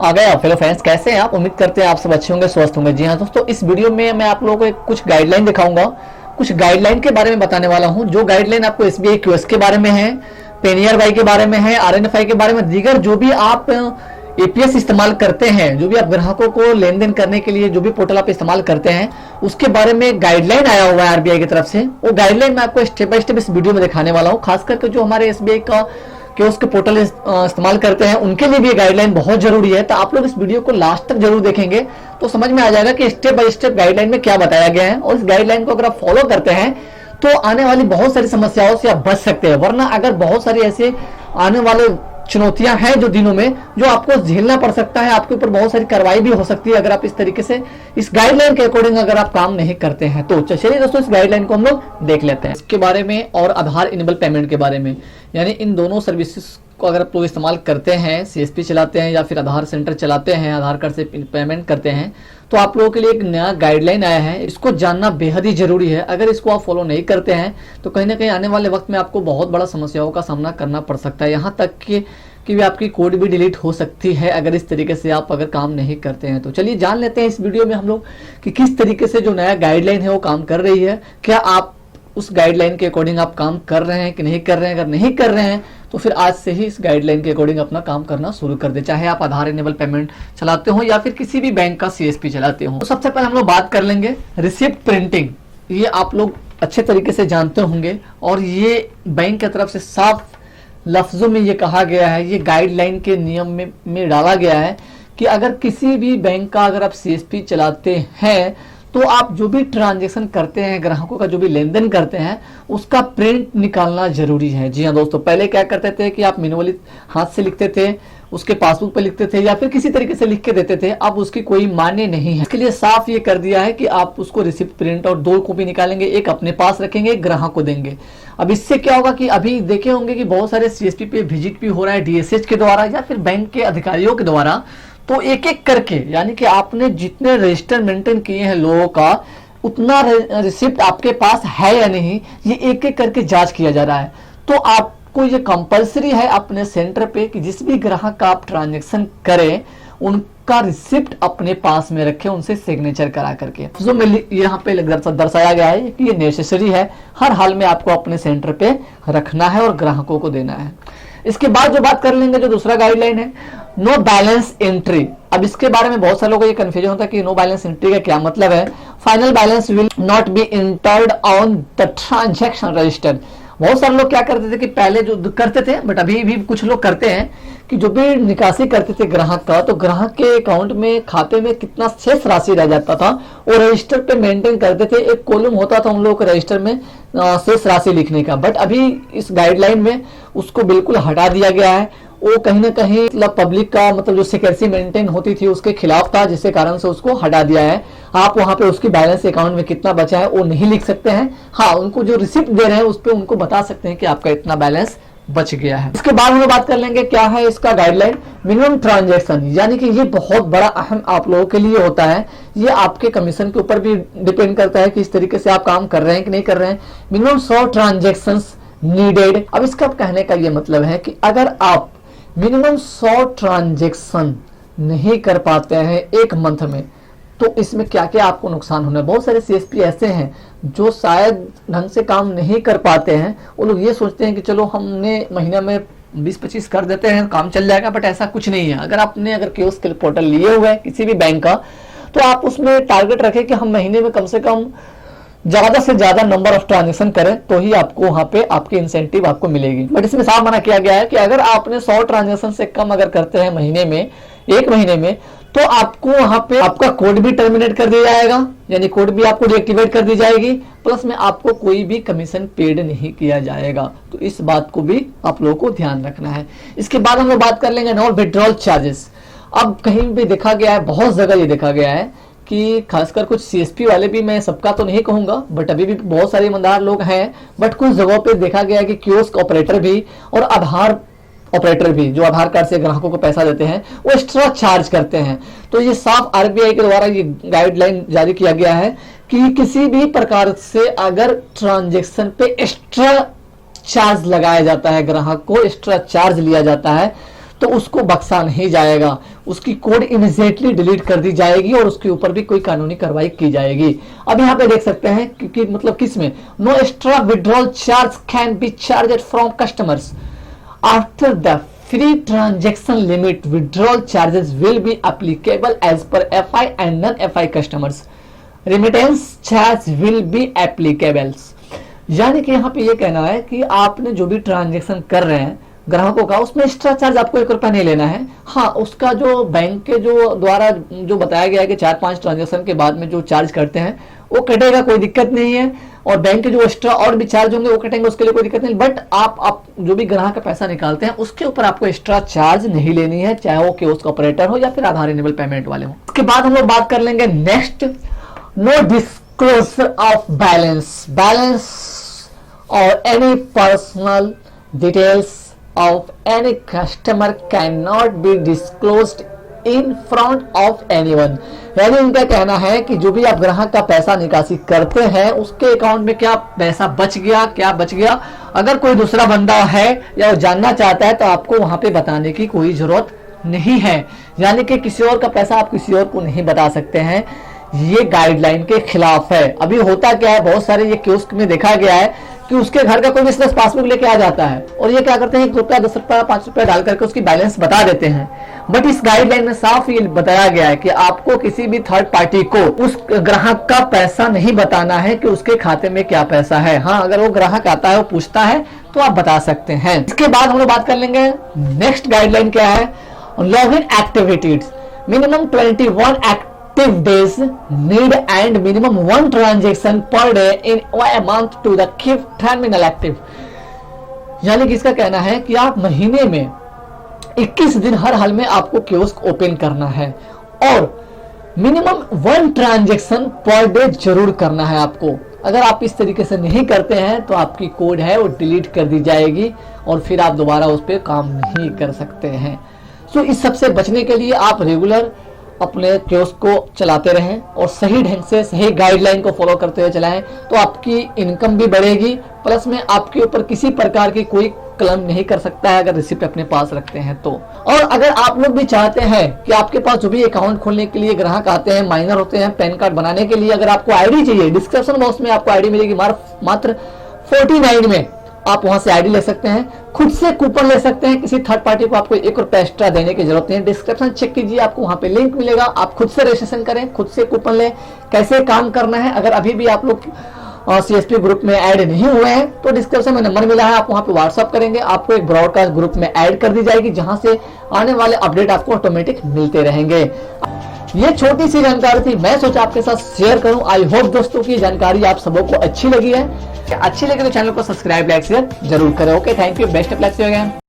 आ गए आप। Hello friends, कैसे हैं आप? उम्मीद करते हैं आप सब अच्छे होंगे, स्वस्थ होंगे। जी हाँ दोस्तों, इस वीडियो में मैं आप लोगों को कुछ गाइडलाइन दिखाऊंगा, कुछ गाइडलाइन के बारे में बताने वाला हूं। जो गाइडलाइन आपको एसबीआई क्यूएस के बारे में है, पेनियर वाई के बारे में है, आरएनएफआई के बारे में, दीगर जो भी आप एपीएस इस्तेमाल करते हैं, जो भी आप ग्राहकों को लेन देन करने के लिए जो भी पोर्टल आप इस्तेमाल करते हैं, उसके बारे में गाइडलाइन आया हुआ है आरबीआई की तरफ से। वो गाइडलाइन मैं आपको स्टेप बाय स्टेप इस वीडियो में दिखाने वाला हूँ। खास करके जो हमारे एसबीआई का उसके पोर्टल इस्तेमाल करते हैं उनके लिए भी गाइडलाइन बहुत जरूरी है। तो आप लोग इस वीडियो को लास्ट तक जरूर देखेंगे तो समझ में आ जाएगा कि स्टेप बाय स्टेप गाइडलाइन में क्या बताया गया है। और इस गाइडलाइन को अगर आप फॉलो करते हैं तो आने वाली बहुत सारी समस्याओं से आप बच सकते हैं। वरना अगर बहुत सारी ऐसे आने वाले चुनौतियां हैं जो दिनों में जो आपको झेलना पड़ सकता है, आपके ऊपर बहुत सारी कार्रवाई भी हो सकती है अगर आप इस तरीके से इस गाइडलाइन के अकॉर्डिंग अगर आप काम नहीं करते हैं। तो चलिए दोस्तों, इस गाइडलाइन को हम लोग देख लेते हैं इसके बारे में और आधार इनेबल पेमेंट के बारे में। यानी इन दोनों सर्विसेज को अगर आप लोग इस्तेमाल करते हैं, सीएसपी चलाते हैं या फिर आधार सेंटर चलाते हैं, आधार कार्ड से पेमेंट करते हैं, तो आप लोगों के लिए एक नया गाइडलाइन आया है। इसको जानना बेहद ही जरूरी है। अगर इसको आप फॉलो नहीं करते हैं तो कहीं ना कहीं आने वाले वक्त में आपको बहुत बड़ा समस्याओं का सामना करना पड़ सकता है। यहाँ तक कि भी आपकी कोड भी डिलीट हो सकती है अगर इस तरीके से आप अगर काम नहीं करते हैं। तो चलिए जान लेते हैं इस वीडियो में हम लोग कि किस तरीके से जो नया गाइडलाइन है वो काम कर रही है। क्या आप उस गाइडलाइन के अकॉर्डिंग आप काम कर रहे हैं कि नहीं कर रहे हैं? अगर नहीं कर रहे हैं तो फिर आज से ही इस गाइडलाइन के अकॉर्डिंग अपना काम करना शुरू कर दे, चाहे आप आधार इनेबल पेमेंट चलाते हो या फिर किसी भी बैंक का सीएसपी चलाते हो। तो सबसे पहले हम लोग बात कर लेंगे रिसिप्ट प्रिंटिंग। ये आप लोग अच्छे तरीके से जानते होंगे और ये बैंक की तरफ से साफ लफ्जों में ये कहा गया है, ये गाइडलाइन के नियम में डाला गया है कि अगर किसी भी बैंक का अगर आप सीएसपी चलाते हैं तो आप जो भी ट्रांजैक्शन करते हैं, ग्राहकों का जो भी लेन देन करते हैं, उसका प्रिंट निकालना जरूरी है। जी हाँ दोस्तों, पहले क्या करते थे कि आप मैन्युअली हाथ से लिखते थे, उसके पासबुक पे लिखते थे या फिर किसी तरीके से लिख के देते थे। अब उसकी कोई मान्य नहीं है। इसके लिए साफ ये कर दिया है कि आप उसको रिसिप्ट प्रिंट और 2 कॉपी निकालेंगे, एक अपने पास रखेंगे, एक ग्राहक को देंगे। अब इससे क्या होगा कि अभी देखे होंगे कि बहुत सारे सीएसपी पे विजिट भी हो रहा है डीएसएच के द्वारा या फिर बैंक के अधिकारियों के द्वारा। तो एक एक करके, यानी कि आपने जितने रजिस्टर मेंटेन किए हैं लोगों का, उतना रिसिप्ट आपके पास है या नहीं, ये एक एक करके जांच किया जा रहा है। तो आपको ये कंपलसरी है अपने सेंटर पे कि जिस भी ग्राहक का आप ट्रांजैक्शन करें उनका रिसिप्ट अपने पास में रखें, उनसे सिग्नेचर करा करके। जो में यहाँ पे दर्शाया गया है कि ये नेसेसरी है, हर हाल में आपको अपने सेंटर पे रखना है और ग्राहकों को देना है। इसके बाद जो बात कर लेंगे, जो दूसरा गाइडलाइन है, नो बैलेंस एंट्री। अब इसके बारे में बहुत सारे लोगों को ये कंफ्यूजन होता है कि नो बैलेंस एंट्री का क्या मतलब है। Final balance will not be entered on the transaction register. बहुत सारे लोग क्या करते थे कि पहले जो करते थे, बट अभी भी कुछ लोग करते हैं कि जो भी निकासी करते थे ग्राहक का, तो ग्राहक के अकाउंट में, खाते में कितना शेष राशि रह जाता था वो रजिस्टर पे मेंटेन करते थे। एक कॉलम होता था उन लोगों के रजिस्टर में शेष राशि लिखने का। बट अभी इस गाइडलाइन में उसको बिल्कुल हटा दिया गया है। वो कहीं ना कहीं मतलब पब्लिक का मतलब जो सिक्योरिटी मेंटेन होती थी उसके खिलाफ था, जिसके कारण से उसको हटा दिया है। आप वहां पे उसकी बैलेंस अकाउंट में कितना बचा है वो नहीं लिख सकते हैं। हाँ, उनको जो रिसिप्ट दे रहे हैं उस पर उनको बता सकते हैं कि आपका इतना बैलेंस बच गया है। इसके बाद हम बात कर लेंगे क्या है इसका गाइडलाइन, मिनिमम ट्रांजैक्शन। यानी कि ये बहुत बड़ा अहम आप लोगों के लिए होता है। ये आपके कमीशन के ऊपर भी डिपेंड करता है कि इस तरीके से आप काम कर रहे हैं कि नहीं कर रहे हैं। Minimum 100 transaction needed. अब इसका कहने का ये मतलब है कि अगर आप मिनिमम 100 ट्रांजैक्शन नहीं कर पाते हैं एक मंथ में, तो इसमें क्या क्या आपको नुकसान होना है। बहुत सारे सीएसपी ऐसे हैं जो शायद ढंग से काम नहीं कर पाते हैं। वो लोग ये सोचते हैं कि चलो हमने महीना में 20-25 कर देते हैं, काम चल जाएगा। बट ऐसा कुछ नहीं है। अगर आपने कियोस्क पोर्टल लिए हुए हैं किसी भी बैंक का, तो आप उसमें टारगेट रखें कि हम महीने में कम से कम ज्यादा से ज्यादा नंबर ऑफ ट्रांजैक्शन करें, तो ही आपको वहां पे आपकी इंसेंटिव आपको मिलेगी। बट इसमें साफ मना किया गया है कि अगर आपने 100 ट्रांजैक्शन से कम अगर करते हैं महीने में, एक महीने में, तो आपको वहां पे आपका कोड भी टर्मिनेट कर दिया जाएगा, यानी कोड भी आपको डीएक्टिवेट कर दी जाएगी। प्लस में आपको कोई भी कमीशन पेड नहीं किया जाएगा। तो इस बात को भी आप लोगों को ध्यान रखना है। इसके बाद हम लोग बात कर लेंगे नो विड्रॉल चार्जेस। अब कहीं भी देखा गया है, बहुत जगह ये देखा गया है कि खासकर कुछ सीएसपी वाले भी, मैं सबका तो नहीं कहूंगा बट अभी भी बहुत सारे ईमानदार लोग हैं, बट कुछ जगहों पे देखा गया है कि कियोस्क ऑपरेटर भी और आधार ऑपरेटर भी, जो आधार कार्ड से ग्राहकों को पैसा देते हैं, वो एक्स्ट्रा चार्ज करते हैं। तो ये साफ आरबीआई के द्वारा ये गाइडलाइन जारी किया गया है कि किसी भी प्रकार से अगर ट्रांजैक्शन पे एक्स्ट्रा चार्ज लगाया जाता है, ग्राहक को एक्स्ट्रा चार्ज लिया जाता है, तो उसको बख्शा नहीं जाएगा। उसकी कोड इमीडिएटली डिलीट कर दी जाएगी और उसके ऊपर भी कोई कानूनी कार्रवाई की जाएगी। अब यहाँ पे देख सकते हैं कि मतलब किसमें no extra withdrawal charge can be charged from customers after the free transaction limit withdrawal charges will be applicable as per FI and non FI customers remittance charge will be applicable. यानी कि यहाँ पे ये कहना है कि आपने जो भी ट्रांजेक्शन कर रहे हैं ग्राहकों का, उसमें एक्स्ट्रा चार्ज आपको 1 रुपया नहीं लेना है। हाँ, उसका जो बैंक के जो द्वारा जो बताया गया है कि 4-5 ट्रांजेक्शन के बाद में जो चार्ज करते हैं वो कटेगा, कोई दिक्कत नहीं है। और बैंक के जो एक्स्ट्रा और भी चार्ज होंगे वो कटेंगे, उसके लिए कोई दिक्कत नहीं। बट आप जो भी ग्राहक का पैसा निकालते हैं उसके ऊपर आपको एक्स्ट्रा चार्ज नहीं लेनी है, चाहे वो कियोस्क ऑपरेटर हो या फिर आधार इनेबल पेमेंट वाले हो। उसके बाद हम लोग बात कर लेंगे next, no disclosure of balance और any personal details of any customer cannot be disclosed in front of anyone। यानी इनका कहना है कि जो भी आप ग्राहक का पैसा निकासी करते हैं उसके अकाउंट में क्या पैसा बच गया, क्या बच गया, अगर कोई दूसरा बंदा है या वो जानना चाहता है तो आपको वहां पे बताने की कोई जरूरत नहीं है। यानी कि किसी और का पैसा आप किसी और को नहीं बता सकते हैं, ये गाइडलाइन के खिलाफ है। अभी होता क्या है, बहुत सारे ये कियोस्क में देखा गया है कि उसके घर का कोई बिजनेस पासबुक लेके आ जाता है और ये क्या करते हैं 1 रुपया 10 रुपया 5 रुपया डाल करके उसकी बैलेंस बता देते हैं। बट इस गाइडलाइन में साफ ये बताया गया है कि आपको किसी भी थर्ड पार्टी को उस ग्राहक का पैसा नहीं बताना है कि उसके खाते में क्या पैसा है। हाँ, अगर वो ग्राहक आता है वो पूछता है तो आप बता सकते हैं। इसके बाद हम लोग बात कर लेंगे नेक्स्ट गाइडलाइन क्या है, login activities minimum 21 active days need and minimum 1 transaction per day in a month to the keep terminal active। यानी कि इसका कहना है कि आप महीने में 21 दिन हर हाल में आपको कियोस्क ओपन करना है और मिनिमम 1 ट्रांजेक्शन पर डे जरूर करना है आपको। अगर आप इस तरीके से नहीं करते हैं तो आपकी कोड है वो डिलीट कर दी जाएगी और फिर आप दोबारा उस पर काम नहीं कर सकते हैं। सो इस सबसे बचने के लिए आप रेगुलर अपने कियोस्क को चलाते रहें और सही ढंग से सही गाइडलाइन को फॉलो करते हुए चलाएं तो आपकी इनकम भी बढ़ेगी, प्लस में आपके ऊपर किसी प्रकार की कोई क्लेम नहीं कर सकता है अगर रिसिप्ट अपने पास रखते हैं तो। और अगर आप लोग भी चाहते हैं कि आपके पास जो भी अकाउंट खोलने के लिए ग्राहक आते हैं, माइनर होते हैं, पैन कार्ड बनाने के लिए अगर आपको आईडी चाहिए, डिस्क्रिप्शन बॉक्स में आपको आईडी मिलेगी मात्र 49 में। आप वहां से आईडी ले सकते हैं, खुद से कूपन ले सकते हैं, किसी थर्ड पार्टी को आपको 1 रुपया एक्स्ट्रा देने की जरूरत नहीं। डिस्क्रिप्शन चेक कीजिए, आपको वहां पे लिंक मिलेगा, आप खुद से रजिस्ट्रेशन करें, खुद से कूपन लें। कैसे काम करना है, अगर अभी भी आप लोग CSP ग्रुप में ऐड नहीं हुए हैं तो डिस्क्रिप्शन में नंबर मिला है, आप वहां पे व्हाट्सअप करेंगे, आपको एक ब्रॉडकास्ट ग्रुप में ऐड कर दी जाएगी जहां से आने वाले अपडेट आपको ऑटोमेटिक मिलते रहेंगे। ये छोटी सी जानकारी थी, मैं सोचा आपके साथ शेयर करूं। आई होप दोस्तों की जानकारी आप सबों को अच्छी लगी है। अच्छी लगी तो चैनल को सब्सक्राइब, लाइक, शेयर जरूर करें। Okay, thank you, best of luck.